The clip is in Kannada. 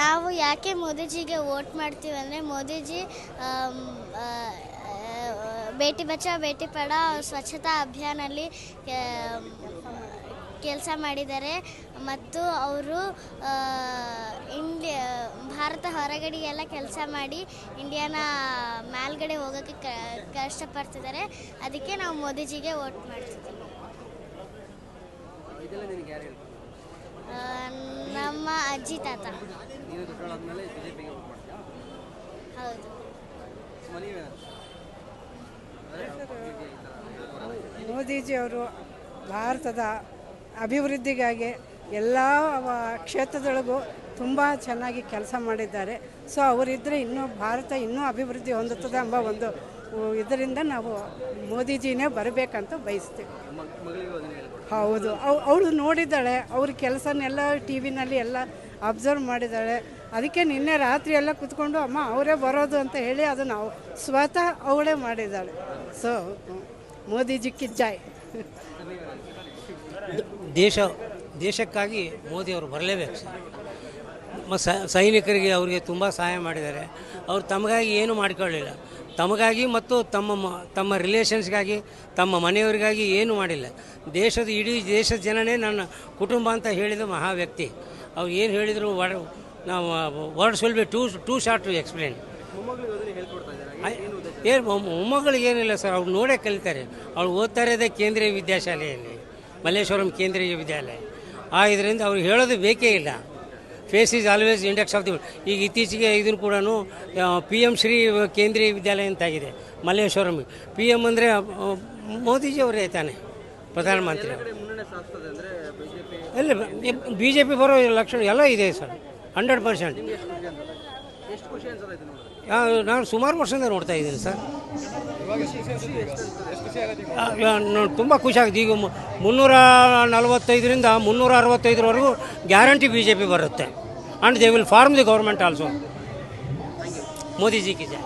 ನಾವು ಯಾಕೆ ಮೋದಿಜಿಗೆ ವೋಟ್ ಮಾಡ್ತೀವಿ ಅಂದರೆ ಮೋದಿಜಿ ಬೇಟಿ ಬಚಾವ್ ಬೇಟಿ ಪಢಾವ್ ಸ್ವಚ್ಛತಾ ಅಭಿಯಾನಲ್ಲಿ ಕೆಲಸ ಮಾಡಿದ್ದಾರೆ ಮತ್ತು ಅವರು ಭಾರತ ಹೊರಗಡೆ ಎಲ್ಲ ಕೆಲಸ ಮಾಡಿ ಇಂಡಿಯಾನ ಮೇಲ್ಗಡೆ ಹೋಗೋಕ್ಕೆ ಕಷ್ಟಪಡ್ತಿದ್ದಾರೆ. ಅದಕ್ಕೆ ನಾವು ಮೋದಿಜಿಗೆ ವೋಟ್ ಮಾಡ್ತಿದ್ದೀವಿ. ನಮ್ಮ ಅಜ್ಜಿ ತಾತ. ಹೌದು. ಮೋದಿಜಿಯವರು ಭಾರತದ ಅಭಿವೃದ್ಧಿಗಾಗಿ ಎಲ್ಲ ಕ್ಷೇತ್ರದೊಳಗೂ ತುಂಬ ಚೆನ್ನಾಗಿ ಕೆಲಸ ಮಾಡಿದ್ದಾರೆ. ಸೊ ಅವರಿದ್ದರೆ ಇನ್ನೂ ಭಾರತ ಇನ್ನೂ ಅಭಿವೃದ್ಧಿ ಹೊಂದುತ್ತದೆ ಎಂಬ ಒಂದು ಇದರಿಂದ ನಾವು ಮೋದಿಜಿನೇ ಬರಬೇಕಂತ ಬಯಸ್ತೀವಿ. ಹೌದು, ಅವಳು ನೋಡಿದ್ದಾಳೆ, ಅವ್ರ ಕೆಲಸನೆಲ್ಲ ಟಿ ವಿನಲ್ಲಿ ಎಲ್ಲ ಅಬ್ಸರ್ವ್ ಮಾಡಿದ್ದಾಳೆ. ಅದಕ್ಕೆ ನಿನ್ನೆ ರಾತ್ರಿ ಎಲ್ಲ ಕೂತ್ಕೊಂಡು ಅಮ್ಮ ಅವರೇ ಬರೋದು ಅಂತ ಹೇಳಿ ಅದು ನಾವು ಸ್ವತಃ ಅವಳೇ ಮಾಡಿದ್ದಾಳೆ. ಸೊ ಮೋದಿಜಿ ಕಿ ಜೈ. ದೇಶಕ್ಕಾಗಿ ಮೋದಿಯವರು ಬರಲೇಬೇಕು ಸರ್. ಸೈನಿಕರಿಗೆ ಅವರಿಗೆ ತುಂಬ ಸಹಾಯ ಮಾಡಿದ್ದಾರೆ. ಅವರು ತಮಗಾಗಿ ಏನೂ ಮಾಡಿಕೊಳ್ಳಿಲ್ಲ. ತಮಗಾಗಿ ಮತ್ತು ತಮ್ಮ ರಿಲೇಷನ್ಸ್ಗಾಗಿ, ತಮ್ಮ ಮನೆಯವರಿಗಾಗಿ ಏನೂ ಮಾಡಿಲ್ಲ. ಇಡೀ ದೇಶದ ಜನನೇ ನನ್ನ ಕುಟುಂಬ ಅಂತ ಹೇಳಿದ ಮಹಾ ವ್ಯಕ್ತಿ. ಅವ್ರು ಏನು ಹೇಳಿದರು, ನಾವು words will be too short to explain. ಮೊಮ್ಮಗಳಿಗೇನಿಲ್ಲ ಸರ್, ಅವ್ರು ನೋಡೇ ಕಲಿತಾರೆ. ಅವ್ರು ಓದ್ತಾ ಇರೋದೇ ಕೇಂದ್ರೀಯ ವಿದ್ಯಾಶಾಲೆಯಲ್ಲಿ, ಮಲ್ಲೇಶ್ವರಂ ಕೇಂದ್ರೀಯ ವಿದ್ಯಾಲಯ. ಇದರಿಂದ ಅವ್ರು ಹೇಳೋದು ಬೇಕೇ ಇಲ್ಲ. Face is always index of the. ಈಗ ಇತ್ತೀಚೆಗೆ ಇದನ್ನು ಕೂಡ PM ಶ್ರೀ ಕೇಂದ್ರೀಯ ವಿದ್ಯಾಲಯ ಅಂತಾಗಿದೆ ಮಲ್ಲೇಶ್ವರಂ. PM ಅಂದರೆ ಮೋದಿಜಿಯವರೇ ತಾನೆ ಪ್ರಧಾನಮಂತ್ರಿ. ಇಲ್ಲ, BJP ಬರೋ ಲಕ್ಷಣ ಎಲ್ಲ ಇದೆ ಸರ್, 100%. ನಾನು ಸುಮಾರು ವರ್ಷದಿಂದ ನೋಡ್ತಾ ಇದ್ದೀನಿ ಸರ್. ತುಂಬ ಖುಷಿ ಆಗಿದೆ. ಈಗ 345ರಿಂದ 365ವರೆಗೂ ಗ್ಯಾರಂಟಿ BJP ಬರುತ್ತೆ. And they will form the government also. Modiji ಕಿ ಜೈ.